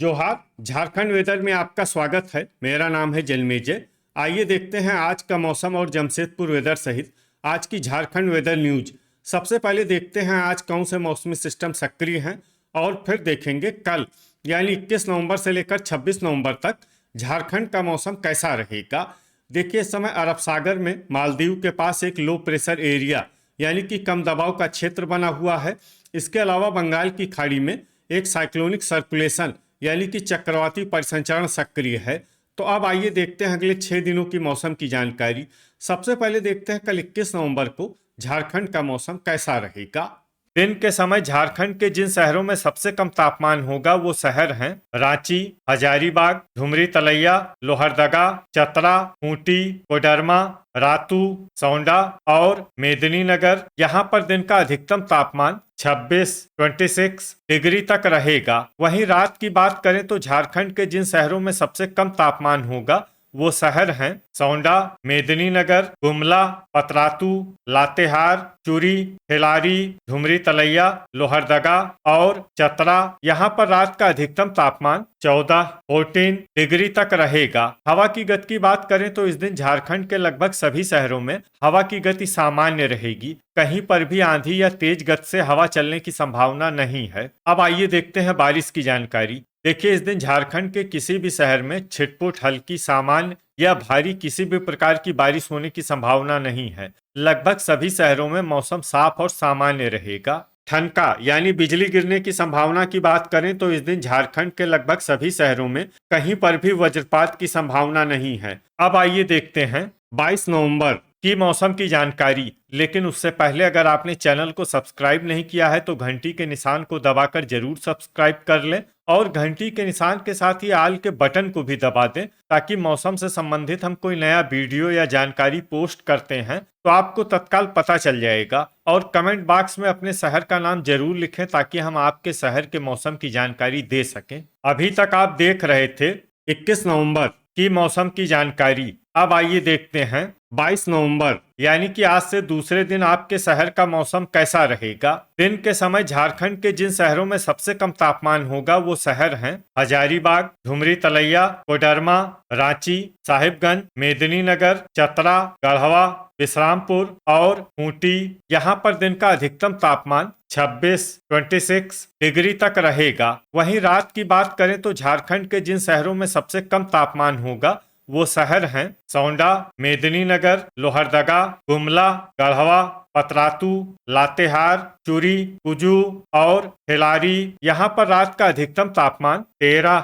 जोहार। झारखंड वेदर में आपका स्वागत है। मेरा नाम है जन्मेजय। आइए देखते हैं आज का मौसम और जमशेदपुर वेदर सहित आज की झारखंड वेदर न्यूज। सबसे पहले देखते हैं आज कौन से मौसमी सिस्टम सक्रिय हैं और फिर देखेंगे कल यानी 21 नवंबर से लेकर 26 नवंबर तक झारखंड का मौसम कैसा रहेगा। देखिए, इस समय अरब सागर में मालदीव के पास एक लो प्रेशर एरिया यानी कि कम दबाव का क्षेत्र बना हुआ है। इसके अलावा बंगाल की खाड़ी में एक साइक्लोनिक सर्कुलेशन यानी कि चक्रवाती परिसंचरण सक्रिय है। तो अब आइए देखते हैं अगले 6 दिनों की मौसम की जानकारी। सबसे पहले देखते हैं कल 21 नवंबर को झारखंड का मौसम कैसा रहेगा। दिन के समय झारखंड के जिन शहरों में सबसे कम तापमान होगा वो शहर हैं रांची, हजारीबाग, धुमरी तलैया, लोहरदगा, चतरा, खूंटी, कोडरमा, रातू, सौंडा और मेदिनीनगर। यहाँ पर दिन का अधिकतम तापमान 26 डिग्री तक रहेगा। वहीं रात की बात करें तो झारखंड के जिन शहरों में सबसे कम तापमान होगा वो शहर हैं सौंडा, मेदिनीनगर, गुमला, पतरातू, लातेहार, चूरी, ठेलारी, धुमरी तलैया, लोहरदगा और चतरा। यहाँ पर रात का अधिकतम तापमान 14 डिग्री तक रहेगा। हवा की गति की बात करें तो इस दिन झारखंड के लगभग सभी शहरों में हवा की गति सामान्य रहेगी। कहीं पर भी आंधी या तेज गति से हवा चलने की संभावना नहीं है। अब आइए देखते हैं बारिश की जानकारी। देखिए, इस दिन झारखंड के किसी भी शहर में छिटपुट, हल्की, सामान्य या भारी किसी भी प्रकार की बारिश होने की संभावना नहीं है। लगभग सभी शहरों में मौसम साफ और सामान्य रहेगा। ठनका यानी बिजली गिरने की संभावना की बात करें तो इस दिन झारखंड के लगभग सभी शहरों में कहीं पर भी वज्रपात की संभावना नहीं है। अब आइए देखते हैं 22 नवंबर की मौसम की जानकारी। लेकिन उससे पहले अगर आपने चैनल को सब्सक्राइब नहीं किया है तो घंटी के निशान को दबाकर जरूर सब्सक्राइब कर लें और घंटी के निशान के साथ ही आल के बटन को भी दबा दें ताकि मौसम से संबंधित हम कोई नया वीडियो या जानकारी पोस्ट करते हैं तो आपको तत्काल पता चल जाएगा। और कमेंट बॉक्स में अपने शहर का नाम जरूर लिखें ताकि हम आपके शहर के मौसम की जानकारी दे सकें। अभी तक आप देख रहे थे 21 नवंबर की मौसम की जानकारी। अब आइए देखते हैं 22 नवंबर यानी कि आज से दूसरे दिन आपके शहर का मौसम कैसा रहेगा। दिन के समय झारखंड के जिन शहरों में सबसे कम तापमान होगा वो शहर हैं हजारीबाग, धुमरी तलैया, कोडरमा, रांची, साहिबगंज, मेदिनीनगर, चतरा, गढ़वा, विश्रामपुर और खूंटी। यहाँ पर दिन का अधिकतम तापमान 26 डिग्री तक रहेगा। वहीं रात की बात करें तो झारखंड के जिन शहरों में सबसे कम तापमान होगा वो शहर हैं सौंडा, मेदिनीनगर, लोहरदगा, गुमला, गढ़वा, पतरातू, लातेहार, चूरी, कुजू और ठेलारी। यहाँ पर रात का अधिकतम तापमान 13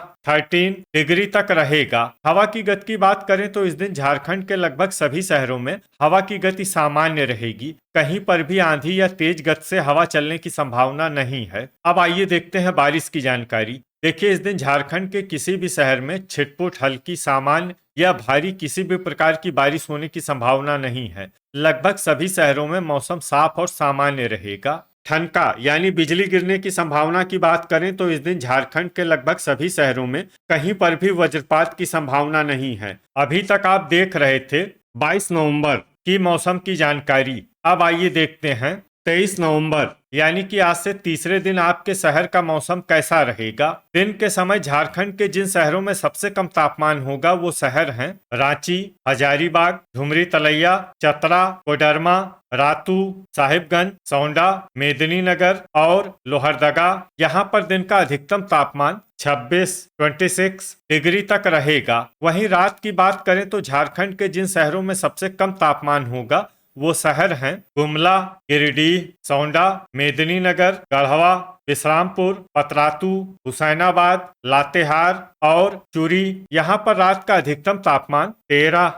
डिग्री तक रहेगा। हवा की गति की बात करें तो इस दिन झारखंड के लगभग सभी शहरों में हवा की गति सामान्य रहेगी। कहीं पर भी आंधी या तेज गति से हवा चलने की संभावना नहीं है। अब आइए देखते हैं बारिश की जानकारी। देखिए, इस दिन झारखंड के किसी भी शहर में छिटपुट, हल्की, सामान्य या भारी किसी भी प्रकार की बारिश होने की संभावना नहीं है। लगभग सभी शहरों में मौसम साफ और सामान्य रहेगा। ठनका यानी बिजली गिरने की संभावना की बात करें तो इस दिन झारखंड के लगभग सभी शहरों में कहीं पर भी वज्रपात की संभावना नहीं है। अभी तक आप देख रहे थे 22 नवंबर की मौसम की जानकारी। अब आइए देखते हैं 23 नवंबर यानी कि आज से तीसरे दिन आपके शहर का मौसम कैसा रहेगा। दिन के समय झारखंड के जिन शहरों में सबसे कम तापमान होगा वो शहर हैं रांची, हजारीबाग, धुमरी तलैया, चतरा, कोडरमा, रातू, साहिबगंज, सौंडा, मेदिनीनगर और लोहरदगा। यहाँ पर दिन का अधिकतम तापमान 26 डिग्री तक रहेगा। वहीं रात की बात करें तो झारखंड के जिन शहरों में सबसे कम तापमान होगा वो शहर हैं गुमला, गिरिडीह, सौंडा, मेदिनीनगर, गढ़वा, विश्रामपुर, पतरातू, हुसैनाबाद, लातेहार और चूरी। यहाँ पर रात का अधिकतम तापमान 13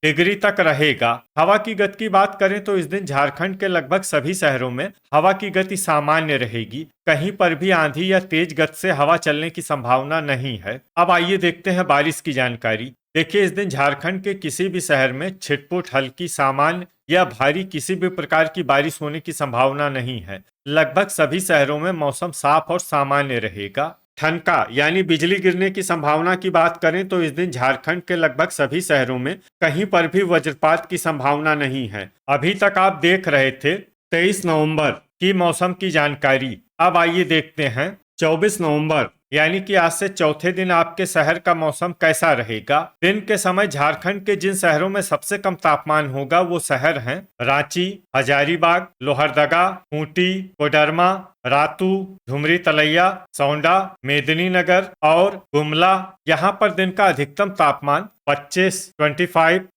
डिग्री तक रहेगा। हवा की गति की बात करें तो इस दिन झारखंड के लगभग सभी शहरों में हवा की गति सामान्य रहेगी। कहीं पर भी आंधी या तेज गति से हवा चलने की संभावना नहीं है। अब आइए देखते हैं बारिश की जानकारी। देखिए, इस दिन झारखंड के किसी भी शहर में छिटपुट, हल्की, सामान्य या भारी किसी भी प्रकार की बारिश होने की संभावना नहीं है। लगभग सभी शहरों में मौसम साफ और सामान्य रहेगा। ठनका यानी बिजली गिरने की संभावना की बात करें तो इस दिन झारखंड के लगभग सभी शहरों में कहीं पर भी वज्रपात की संभावना नहीं है। अभी तक आप देख रहे थे 23 नवंबर की मौसम की जानकारी। अब आइए देखते हैं 24 नवंबर यानी कि आज से चौथे दिन आपके शहर का मौसम कैसा रहेगा। दिन के समय झारखंड के जिन शहरों में सबसे कम तापमान होगा वो शहर हैं रांची, हजारीबाग, लोहरदगा, खूंटी, कोडरमा, रातू, धुमरी तलैया, सौंडा, मेदिनीनगर और गुमला। यहाँ पर दिन का अधिकतम तापमान 25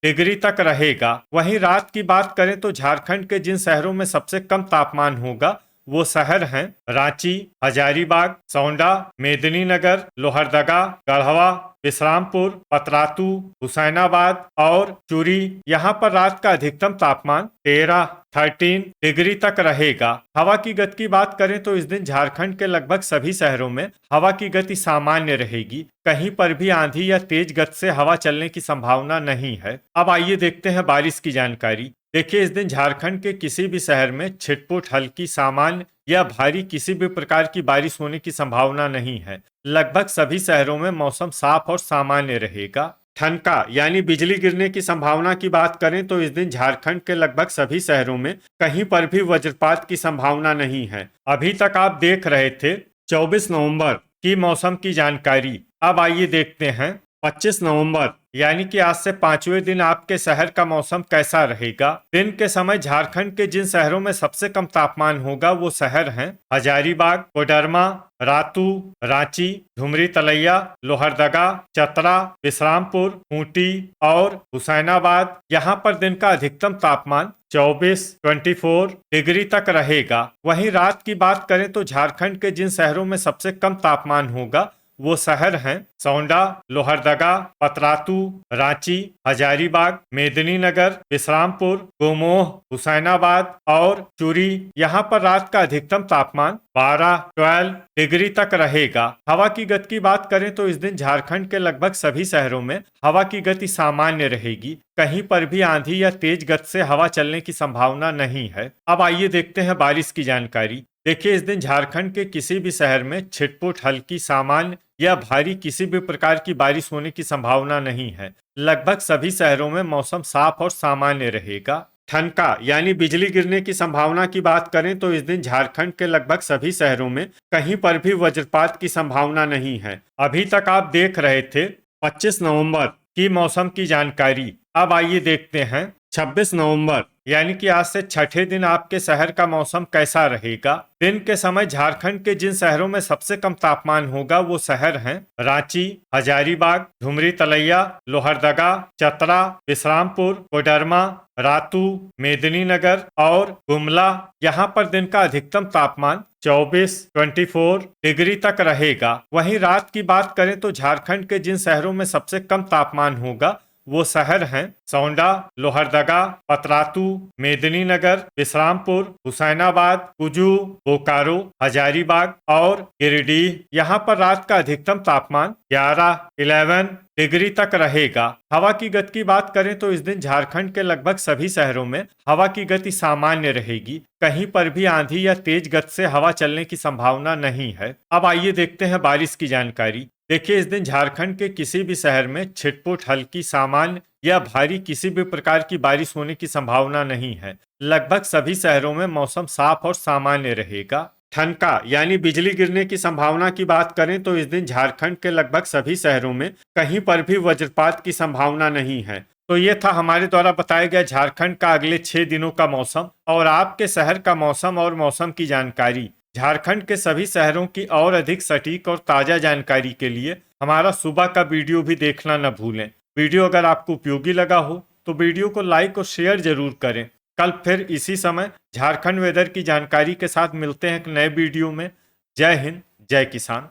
डिग्री तक रहेगा। वहीं रात की बात करें तो झारखंड के जिन शहरों में सबसे कम तापमान होगा वो शहर हैं रांची, हजारीबाग, सौंडा, मेदिनीनगर, लोहरदगा, गढ़वा, विश्रामपुर, पतरातू, हुसैनाबाद और चूरी। यहाँ पर रात का अधिकतम तापमान 13 डिग्री तक रहेगा। हवा की गति की बात करें तो इस दिन झारखंड के लगभग सभी शहरों में हवा की गति सामान्य रहेगी। कहीं पर भी आंधी या तेज गति से हवा चलने की संभावना नहीं है। अब आइए देखते हैं बारिश की जानकारी। देखिए, इस दिन झारखंड के किसी भी शहर में छिटपुट, हल्की, सामान्य या भारी किसी भी प्रकार की बारिश होने की संभावना नहीं है। लगभग सभी शहरों में मौसम साफ और सामान्य रहेगा। ठनका यानी बिजली गिरने की संभावना की बात करें तो इस दिन झारखंड के लगभग सभी शहरों में कहीं पर भी वज्रपात की संभावना नहीं है। अभी तक आप देख रहे थे 24 नवंबर की मौसम की जानकारी। अब आइए देखते हैं 25 नवंबर यानी कि आज से 5वें दिन आपके शहर का मौसम कैसा रहेगा। दिन के समय झारखंड के जिन शहरों में सबसे कम तापमान होगा वो शहर हैं हजारीबाग, कोडरमा, रातू, रांची, धुमरी तलैया, लोहरदगा, चतरा, विश्रामपुर, खूंटी और हुसैनाबाद। यहाँ पर दिन का अधिकतम तापमान 24 डिग्री तक रहेगा। वहीं रात की बात करें तो झारखंड के जिन शहरों में सबसे कम तापमान होगा वो शहर हैं सौंडा, लोहरदगा, पतरातू, रांची, हजारीबाग, मेदिनीनगर, विश्रामपुर, गोमोह, हुसैनाबाद और चूरी। यहाँ पर रात का अधिकतम तापमान 12 डिग्री तक रहेगा। हवा की गति की बात करें तो इस दिन झारखंड के लगभग सभी शहरों में हवा की गति सामान्य रहेगी। कहीं पर भी आंधी या तेज गति से हवा चलने की संभावना नहीं है। अब आइए देखते हैं बारिश की जानकारी। देखिए, इस दिन झारखंड के किसी भी शहर में छिटपुट, हल्की, सामान्य या भारी किसी भी प्रकार की बारिश होने की संभावना नहीं है। लगभग सभी शहरों में मौसम साफ और सामान्य रहेगा। ठनका यानी बिजली गिरने की संभावना की बात करें तो इस दिन झारखंड के लगभग सभी शहरों में कहीं पर भी वज्रपात की संभावना नहीं है। अभी तक आप देख रहे थे 25 नवंबर की मौसम की जानकारी। अब आइए देखते हैं 26 नवंबर यानी कि आज से छठे दिन आपके शहर का मौसम कैसा रहेगा। दिन के समय झारखंड के जिन शहरों में सबसे कम तापमान होगा वो शहर हैं रांची, हजारीबाग, धुमरी तलैया, लोहरदगा, चतरा, विश्रामपुर, कोडरमा, रातू, मेदिनीनगर और गुमला। यहाँ पर दिन का अधिकतम तापमान 24 डिग्री तक रहेगा। वहीं रात की बात करें तो झारखंड के जिन शहरों में सबसे कम तापमान होगा वो शहर हैं सौंडा, लोहरदगा, पतरातू, मेदिनीनगर, विश्रामपुर, हुसैनाबाद, कुजू, बोकारो, हजारीबाग और गिरिडीह। यहाँ पर रात का अधिकतम तापमान 11 डिग्री तक रहेगा। हवा की गति की बात करें तो इस दिन झारखंड के लगभग सभी शहरों में हवा की गति सामान्य रहेगी। कहीं पर भी आंधी या तेज गति से हवा चलने की संभावना नहीं है। अब आइए देखते हैं बारिश की जानकारी। देखिए, इस दिन झारखंड के किसी भी शहर में छिटपुट, हल्की, सामान्य या भारी किसी भी प्रकार की बारिश होने की संभावना नहीं है। लगभग सभी शहरों में मौसम साफ और सामान्य रहेगा। ठनका यानी बिजली गिरने की संभावना की बात करें तो इस दिन झारखंड के लगभग सभी शहरों में कहीं पर भी वज्रपात की संभावना नहीं है। तो ये था हमारे द्वारा बताया गया झारखंड का अगले 6 दिनों का मौसम और आपके शहर का मौसम और मौसम की जानकारी। झारखंड के सभी शहरों की और अधिक सटीक और ताज़ा जानकारी के लिए हमारा सुबह का वीडियो भी देखना न भूलें। वीडियो अगर आपको उपयोगी लगा हो तो वीडियो को लाइक और शेयर जरूर करें। कल फिर इसी समय झारखंड वेदर की जानकारी के साथ मिलते हैं एक नए वीडियो में। जय हिंद, जय किसान।